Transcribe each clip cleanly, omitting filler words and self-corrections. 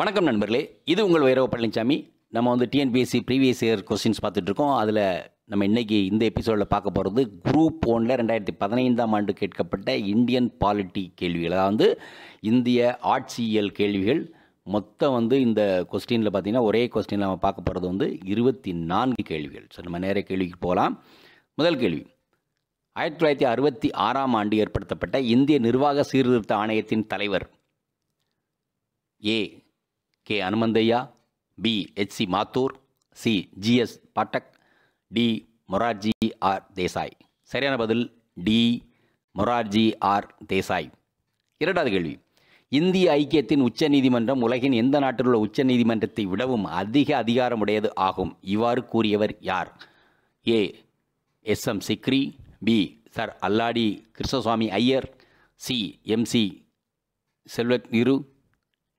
வணக்கம் நண்பர்களே, இது உங்கள் வைரவ பழனிசாமி. நம்ம டிஎன்பிஎஸ்சி ப்ரீவியஸ் இயர் கொஸ்டின்ஸ் பார்த்துட்ருக்கோம். அதில் நம்ம இன்றைக்கி இந்த எபிசோடில் பார்க்க போகிறது குரூப் 1ல் 2015ஆம் ஆண்டு கேட்கப்பட்ட இந்தியன் பாலிட்டி கேள்விகள், அதாவது இந்திய ஆட்சியியல் கேள்விகள். மொத்தம் இந்த கொஸ்டினில் பார்த்திங்கன்னா ஒரே கொஸ்டினில் நம்ம பார்க்க போகிறது 24 கேள்விகள். ஸோ நம்ம நேர கேள்விக்கு போகலாம். முதல் கேள்வி, 1966ஆம் ஆண்டு ஏற்படுத்தப்பட்ட இந்திய நிர்வாக சீர்திருத்த ஆணையத்தின் தலைவர் A K Hanumanthaiya, B HC Mathur, C GS Pathak, D Morarji R Desai. சரியான பதில் டி மொரார்ஜி ஆர் தேசாய். இரண்டாவது கேள்வி, இந்திய ஐக்கியத்தின் உச்ச நீதிமன்றம் உலகின் எந்த நாட்டில் உள்ள உச்ச நீதிமன்றத்தை விடவும் அதிக அதிகாரமுடையது ஆகும். இவ்வாறு கூறியவர் யார்? A SM Sikri, B sir Alladi Krishnaswami Iyer, C MC செல்வக் நிரு,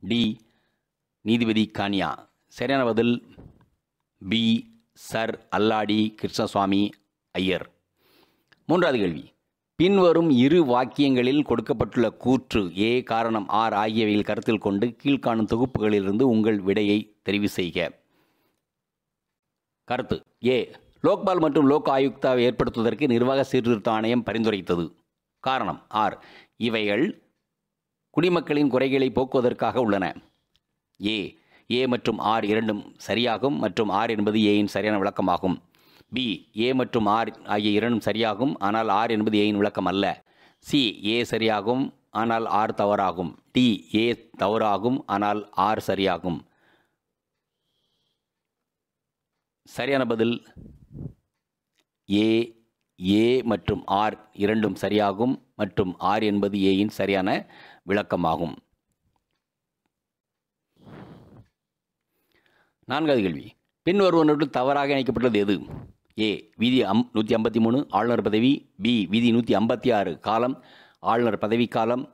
டி நீதிபதி கானியா. சரியான பதில் பி சர் அல்லாடி கிருஷ்ணசுவாமி ஐயர். மூன்றாவது கேள்வி, பின்வரும் இரு வாக்கியங்களில் கொடுக்கப்பட்டுள்ள கூற்று ஏ காரணம் ஆர் ஆகியவையில் கருத்தில் கொண்டு கீழ்காணும் தொகுப்புகளிலிருந்து உங்கள் விடையை தெரிவு செய்க. கருத்து ஏ, லோக்பால் மற்றும் லோக் ஆயுக்தாவை ஏற்படுத்துவதற்கு நிர்வாக சீர்திருத்த ஆணையம் பரிந்துரைத்தது. காரணம் ஆர், இவைகள் குடிமக்களின் குறைகளை போக்குவதற்காக உள்ளன. ஏ மற்றும் ஆர் இரண்டும் சரியாகும் மற்றும் ஆர் என்பது ஏயின் சரியான விளக்கமாகும். பி, ஏ மற்றும் ஆர் ஆகிய இரண்டும் சரியாகும், ஆனால் ஆர் என்பது ஏயின் விளக்கம் அல்ல. சி, ஏ சரியாகும் ஆனால் ஆர் தவறாகும். டி, ஏ தவறாகும் ஆனால் ஆர் சரியாகும். சரியான பதில் ஏ மற்றும் ஆர் இரண்டும் சரியாகும் மற்றும் ஆர் என்பது ஏயின் சரியான விளக்கமாகும். நான்காவது கேள்வி, பின்வருவனவற்றில் தவறாக இணைக்கப்பட்டுள்ளது எது? ஏ விதி 153 ஆளுநர் பதவி, பி விதி 156 காலம் ஆளுநர் பதவி காலம்,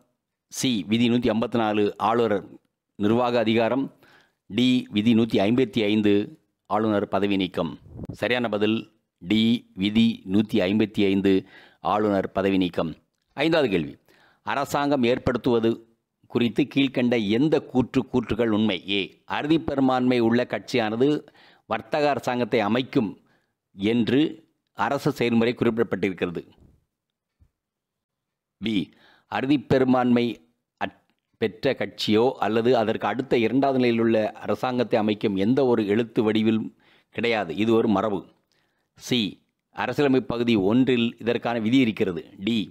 சி விதி 154 ஆளுநர் நிர்வாக அதிகாரம், டி விதி 155 ஆளுநர் பதவி நீக்கம். சரியான பதில் டி விதி 155 ஆளுநர் பதவி நீக்கம். ஐந்தாவது கேள்வி, அரசாங்கம் ஏற்படுத்துவது குறித்து கீழ்கண்ட எந்த கூற்றுகள் உண்மை? ஏ, அறுதிப்பெரும்பான்மை உள்ள கட்சியானது வர்த்தக அரசாங்கத்தை அமைக்கும் என்று அரசு செயல்முறை குறிப்பிடப்பட்டிருக்கிறது. பி, அறுதிப்பெரும்பான்மை பெற்ற கட்சியோ அல்லது அதற்கு அடுத்த இரண்டாவது நிலையில் உள்ள அரசாங்கத்தை அமைக்கும் எந்த ஒரு எழுத்து வடிவிலும் கிடையாது, இது ஒரு மரபு. சி, அரசியலமைப்பு பகுதி 1இல் இதற்கான விதி இருக்கிறது. டி,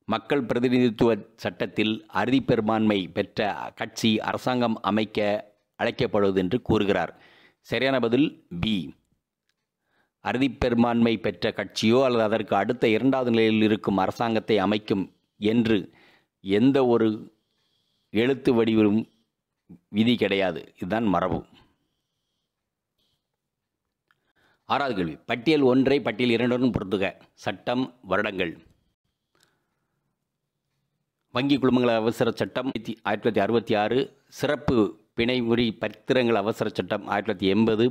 மக்கள் பிரதிநிதித்துவ சட்டத்தில் அறுதிப்பெரும்பான்மை பெற்ற கட்சி அரசாங்கம் அமைக்க அழைக்கப்படுவது என்று கூறுகிறார். சரியான பதில் பி, அறுதிப்பெரும்பான்மை பெற்ற கட்சியோ அல்லது அதற்கு அடுத்த இரண்டாவது நிலையில் இருக்கும் அரசாங்கத்தை அமைக்கும் என்று எந்த ஒரு எழுத்து வடிவிலும் விதி கிடையாது, இதுதான் மரபு. ஆறாவது கேள்வி, பட்டியல் 1ஐ பட்டியல் 2உடன் பொருத்துக. சட்டம், வருடங்கள். வங்கி குழுமங்கள் அவசர சட்டம் 1966, சிறப்பு பிணைமுறி பத்திரங்கள் அவசர சட்டம் 1980,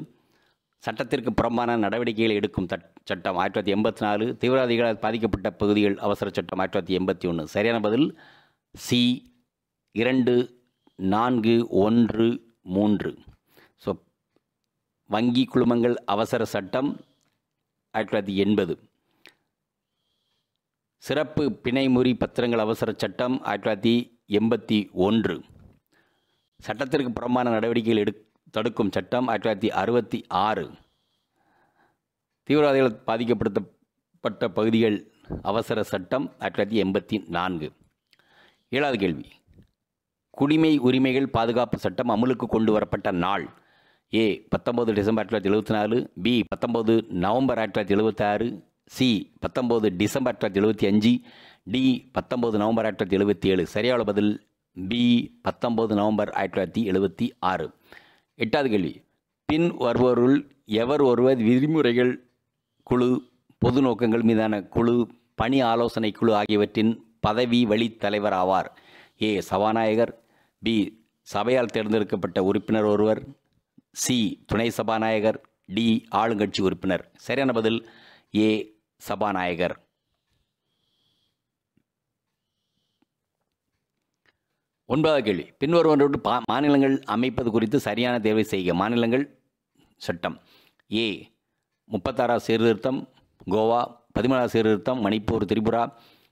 சட்டத்திற்கு புறம்பான நடவடிக்கைகளை எடுக்கும் சட்டம் 1984, தீவிரவாதிகளால் பாதிக்கப்பட்ட பகுதிகள் அவசர சட்டம் 1981. சரியான பதில் சி 2, 4, 1, 3. ஸோ வங்கி குழுமங்கள் அவசர சட்டம் 1980, சிறப்பு பிணைமுறி பத்திரங்கள் அவசர சட்டம் 1981, சட்டத்திற்கு புறம்பான நடவடிக்கைகள் தடுக்கும் சட்டம் 1966, தீவிரவாதிகள் பாதிக்கப்பட்ட பகுதிகள் அவசர சட்டம் 1984. ஏழாவது கேள்வி, குடிமை உரிமைகள் பாதுகாப்பு சட்டம் அமலுக்கு கொண்டு வரப்பட்ட நாள்? A 19 December 1974, B 19 November 1976, C 19 December 1975, D 19 November 1977. சரியான பதில் பி 19 நவம்பர் 1976. எட்டாவது கேள்வி, பின் வருவோருள் எவர் ஒருவர் விதிமுறைகள் குழு, பொது நோக்கங்கள் மீதான குழு, பணி ஆலோசனை குழு ஆகியவற்றின் பதவி வழி தலைவர் ஆவார்? ஏ சபாநாயகர், பி சபையால் தேர்ந்தெடுக்கப்பட்ட உறுப்பினர் ஒருவர், சி துணை சபாநாயகர், டி ஆளுங்கட்சி உறுப்பினர். சரியான பதில் ஏ சபாநாயகர். 9வது கேள்வி, பின்வருவனவற்றை மாநிலங்கள் அமைப்பது குறித்து சரியான தேர்வை செய்க. மாநிலங்கள் சட்டம். ஏ 36வது சீர்திருத்தம் கோவா, 13வது சீர்திருத்தம் மணிப்பூர் திரிபுரா,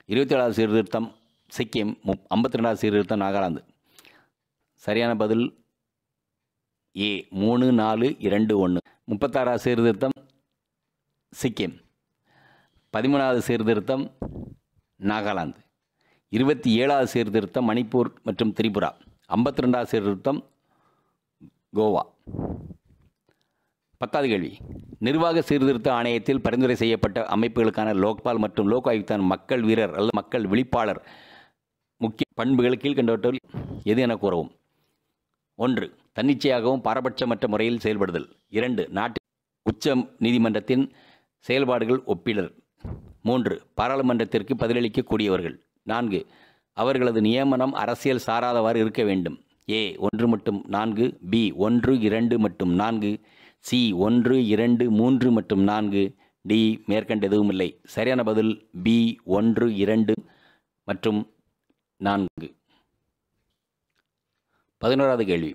27வது சீர்திருத்தம் சிக்கிம், 52வது சீர்திருத்தம் நாகாலாந்து. சரியான பதில் ஏ 3, 4, 2, 1. 36வது சீர்திருத்தம் சிக்கிம், 13வது சீர்திருத்தம் நாகாலாந்து, 27வது சீர்திருத்தம் மணிப்பூர் மற்றும் திரிபுரா, 52வது சீர்திருத்தம் கோவா. 10வது கேள்வி, நிர்வாக சீர்திருத்த ஆணையத்தில் பரிந்துரை செய்யப்பட்ட அமைப்புகளுக்கான லோக்பால் மற்றும் லோக் ஆயுக்தான் மக்கள் வீரர் அல்லது மக்கள் விழிப்பாளர் முக்கிய பண்புகள் கீழ்கண்டவற்றில் எது என கூறவும். 1. தன்னிச்சையாகவும் பாரபட்சமற்ற முறையில் செயல்படுதல். 2. நாட்டின் உச்ச நீதிமன்றத்தின் செயல்பாடுகள் ஒப்பிடல். 3. பாராளுமன்றத்திற்கு பதிலளிக்கக்கூடியவர்கள். 4. அவர்களது நியமனம் அரசியல் சாராதவாறு இருக்க வேண்டும். ஏ 1 மற்றும் 4, பி 1, 2 மற்றும் 4, சி 1, 2, 3 மற்றும் 4, டி மேற்கண்ட எதுவும் இல்லை. சரியான பதில் பி 1, 2 மற்றும் 4. 11வது கேள்வி,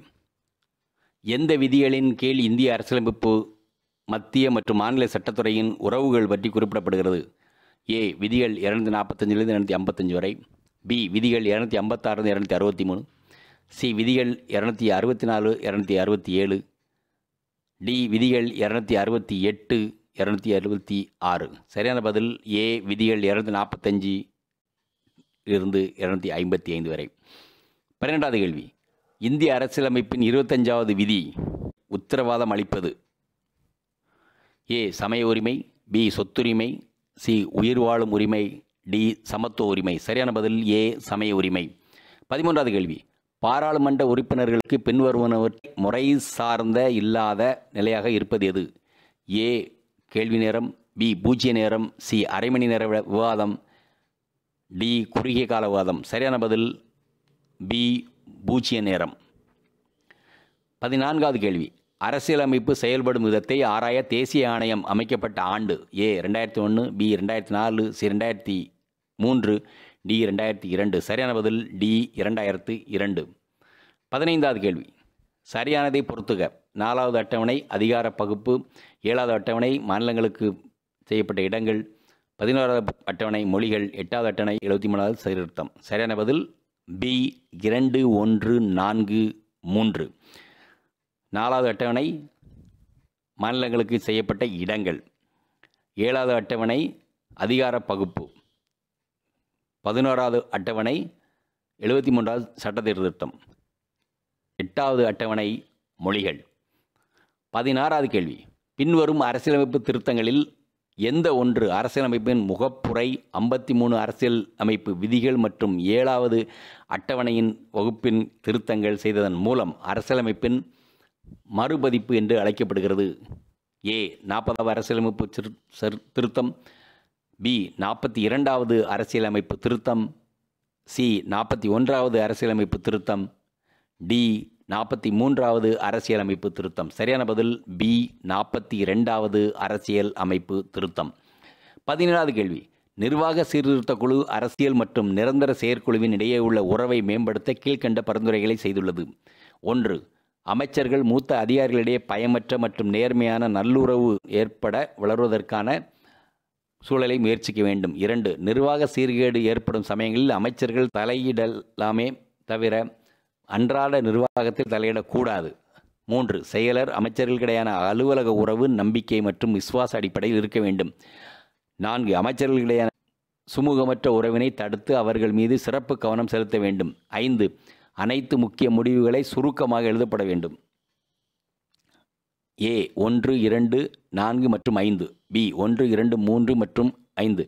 எந்த விதிகளின் கீழ் இந்திய அரசியலமைப்பு மத்திய மற்றும் மாநில சட்டத்துறையின் உறவுகள் பற்றி குறிப்பிடப்படுகிறது? ஏ விதிகள் 245 255 வரை, பி விதிகள் 256 263, சி விதிகள் 264 267, டி விதிகள் 268 276. சரியான பதில் ஏ விதிகள் 245 இருந்து 255 வரை. 12வது கேள்வி, இந்திய அரசியலமைப்பின் 25வது விதி உத்தரவாதம் அளிப்பது. ஏ சமய உரிமை, பி சொத்துரிமை, சி உயிர் வாழும் உரிமை, டி சமத்துவ உரிமை. சரியான பதில் ஏ சமய உரிமை. 13வது கேள்வி, பாராளுமன்ற உறுப்பினர்களுக்கு பின்வருவனவற்றை முறை சார்ந்த இல்லாத நிலையாக இருப்பது எது? ஏ கேள்வி நேரம், பி பூஜ்ய நேரம், சி அரை மணி நேர விவாதம், டி குறுகிய கால விவாதம். சரியான பதில் பி பூஜ்ய நேரம். 14வது கேள்வி, அரசியலமைப்பு செயல்படும் விதத்தை ஆராய தேசிய ஆணையம் அமைக்கப்பட்ட ஆண்டு. ஏ 2001, பி 2004, சி 2003, டி 2002. சரியான பதில் டி 2002. 15வது கேள்வி, சரியானதை பொறுத்துக. 4வது அட்டவணை அதிகார பகுப்பு, 7வது அட்டவணை மாநிலங்களுக்கு செய்யப்பட்ட இடங்கள், 11வது அட்டவணை மொழிகள், 8வது அட்டவணை 73வது சீர்திருத்தம். சரியான பதில் பி 2, 1, 4, 3. 4வது அட்டவணை மாநிலங்களுக்கு செய்யப்பட்ட இடங்கள், 7வது அட்டவணை அதிகார பகுப்பு, 11வது அட்டவணை 73வது சட்ட திருத்தம், 8வது அட்டவணை மொழிகள். 16வது கேள்வி, பின்வரும் அரசியலமைப்பு திருத்தங்களில் எந்த ஒன்று அரசியலமைப்பின் முகப்புரை, 53 அரசியல் அமைப்பு விதிகள் மற்றும் 7வது அட்டவணையின் வகுப்பின் திருத்தங்கள் செய்ததன் மூலம் அரசியலமைப்பின் மறுபதிப்பு என்று அழைக்கப்படுகிறது? ஏ 40வது அரசியலமைப்பு திருத்தம், பி 42வது அரசியலமைப்பு திருத்தம், சி 41வது அரசியலமைப்பு திருத்தம், டி 43வது அரசியலமைப்பு திருத்தம். சரியான பதில் பி 42வது அரசியல் அமைப்பு திருத்தம். 17வது கேள்வி, நிர்வாக சீர்திருத்த குழு அரசியல் மற்றும் நிரந்தர செயற்குழுவின் இடையே உள்ள உறவை மேம்படுத்த கீழ்கண்ட பரிந்துரைகளை செய்துள்ளது. 1. அமைச்சர்கள் மூத்த அதிகாரிகளிடையே பயமற்ற மற்றும் நேர்மையான நல்லுறவு ஏற்பட வளர்வதற்கான சூழலை முயற்சிக்க வேண்டும். 2. நிர்வாக சீர்கேடு ஏற்படும் சமயங்களில் அமைச்சர்கள் தலையிடலாமே தவிர அன்றாட நிர்வாகத்தில் தலையிடக்கூடாது. 3. செயலர் அமைச்சர்களுக்கிடையான அலுவலக உறவு நம்பிக்கை மற்றும் விசுவாச அடிப்படையில் இருக்க வேண்டும். 4. அமைச்சர்களுக்கிடையான சுமூகமற்ற உறவினை தடுத்து அவர்கள் மீது சிறப்பு கவனம் செலுத்த வேண்டும். 5. அனைத்து முக்கிய முடிவுகளை சுருக்கமாக எழுதப்பட வேண்டும். ஏ 1, 2, 4 மற்றும் 5, பி 1, 2, 3 மற்றும் 5,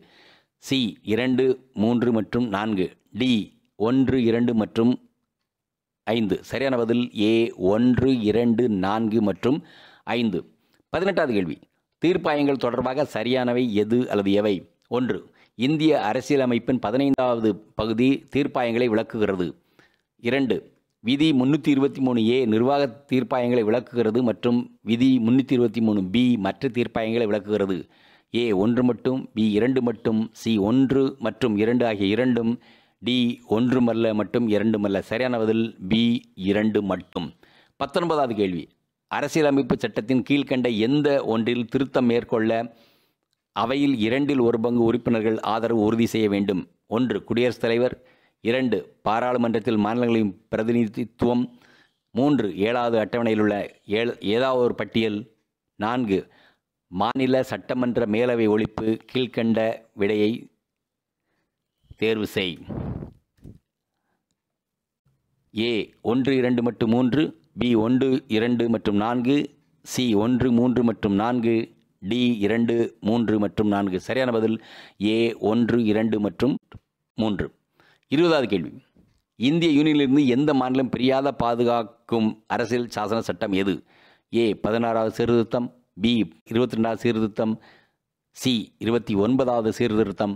சி 2, 3 மற்றும் 4, டி 1, 2 மற்றும் 5. சரியான பதில் ஏ 1, 2, 4 மற்றும் 5. 18வது கேள்வி, தீர்ப்பாயங்கள் தொடர்பாக சரியானவை எது அல்லது எவை? 1. இந்திய அரசியலமைப்பின் 15வது பகுதி தீர்ப்பாயங்களை விளக்குகிறது. 2. விதி 323A நிர்வாக தீர்ப்பாயங்களை விளக்குகிறது மற்றும் விதி 323B மற்ற தீர்ப்பாயங்களை விளக்குகிறது. ஏ 1 மட்டும், பி 2 மட்டும், சி 1 மற்றும் 2 ஆகிய இரண்டும், டி 1 மல்ல மட்டும் 2 மல்ல. சரியான பதில் பி 2 மட்டும். 19வது கேள்வி. அரசியலமைப்பு சட்டத்தின் கீழ்க்கண்ட எந்த ஒன்றில் திருத்தம் மேற்கொள்ள அவையில் 2 1 உறுப்பினர்கள் ஆதரவு உறுதி செய்ய வேண்டும்? 1 குடியரசுத் தலைவர், 2 பாராளுமன்றத்தில் மாநிலங்களின் பிரதிநிதித்துவம், 3 7வது அட்டவணையில் உள்ள ஏதாவது ஒரு பட்டியல், 4 மாநில சட்டமன்ற மேலவை ஒழிப்பு. கீழ்க்கண்ட விடையை தேர்வு செய். ஏ 1 2 மற்றும் 3, பி 1 2 மற்றும் 4, சி 1 3 மற்றும் 4, டி 2 3 மற்றும் 4. சரியான பதில் ஏ 1 2 மற்றும் 3. 20வது கேள்வி. இந்திய யூனியனிலிருந்து எந்த மாநிலம் பிரியாத பாதுகாக்கும் அரசியல் சாசன சட்டம் எது? ஏ 16வது சீர்திருத்தம், பி 22வது சீர்திருத்தம், சி 29வது சீர்திருத்தம்,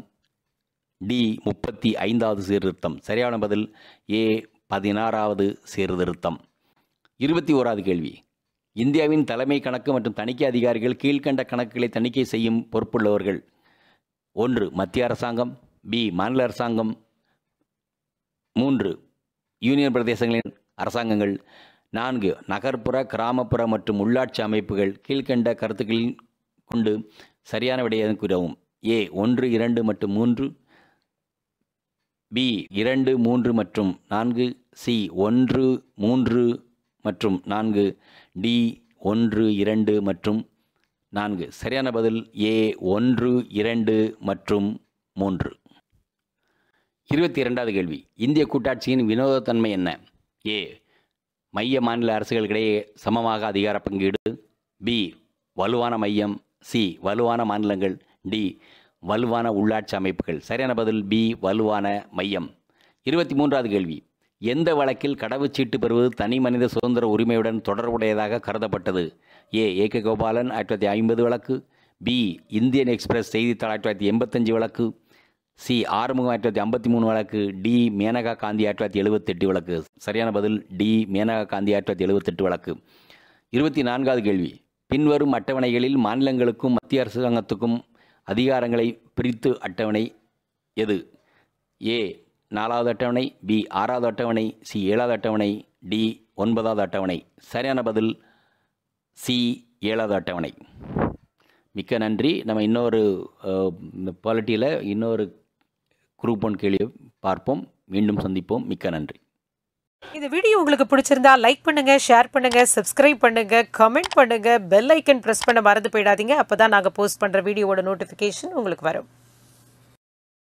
டி 35வது சீர்திருத்தம். சரியான பதில் ஏ 16வது சீர்திருத்தம். 21வது கேள்வி. இந்தியாவின் தலைமை கணக்கு மற்றும் தணிக்கை அதிகாரிகள் கீழ்க்கண்ட கணக்குகளை தணிக்கை செய்யும் பொறுப்புள்ளவர்கள். 1 மத்திய அரசாங்கம், பி மாநில அரசாங்கம், 3 யூனியன் பிரதேசங்களின் அரசாங்கங்கள், 4 நகர்ப்புற கிராமப்புற மற்றும் உள்ளாட்சி அமைப்புகள். கீழ்க்கண்ட கருத்துக்களில் கொண்டு சரியான விடையை கூறவும். ஏ 1 2 மற்றும் 3, பி 2 3 மற்றும் 4, சி 1 3 மற்றும் 4, டி 1 2 மற்றும் 4. சரியான பதில் ஏ 1 2 மற்றும் 3. 22வது கேள்வி. இந்திய கூட்டாட்சியின் வினோதத்தன்மை என்ன? ஏ மைய மாநில அரசுகளிடையே சமமாக அதிகார பங்கீடு, பி வலுவான மையம், சி வலுவான மாநிலங்கள், டி வலுவான உள்ளாட்சி அமைப்புகள். சரியான பதில் பி வலுவான மையம். 23வது கேள்வி. எந்த வழக்கில் கடவுச்சீட்டு பெறுவது தனி மனித சுதந்திர உரிமையுடன் தொடர்புடையதாக கருதப்பட்டது? ஏ ஏ.கே. கோபாலன் 1950 வழக்கு, பி இந்தியன் எக்ஸ்பிரஸ் செய்தித்தாள் 1985 வழக்கு, சி ஆறுமுகம் 1953 வழக்கு, டி மேனகா காந்தி 1978 வழக்கு. சரியான பதில் டி மேனகா காந்தி 1978 வழக்கு. 24வது கேள்வி. பின்வரும் அட்டவணைகளில் மாநிலங்களுக்கும் மத்திய அரசாங்கத்துக்கும் அதிகாரங்களை பிரித்து அட்டவணை எது? ஏ 4வது அட்டவணை, பி 6வது அட்டவணை, சி 7வது அட்டவணை, டி 9வது அட்டவணை. சரியான பதில் சி 7வது அட்டவணை. மிக்க நன்றி. நம்ம இன்னொரு பாலிட்டியில் இன்னொரு குரூப் 1 கேள்வியை பார்ப்போம். மீண்டும் சந்திப்போம். மிக்க நன்றி. இந்த வீடியோ உங்களுக்கு பிடிச்சிருந்தா லைக் பண்ணுங்க, ஷேர் பண்ணுங்க, சப்ஸ்கிரைப் பண்ணுங்க, கமெண்ட் பண்ணுங்க, பெல் ஐக்கன் பிரஸ் பண்ண மறந்து போயிடாதீங்க. அப்பதான் நாங்கள் போஸ்ட் பண்ற வீடியோவோட நோட்டிஃபிகேஷன் உங்களுக்கு வரும்.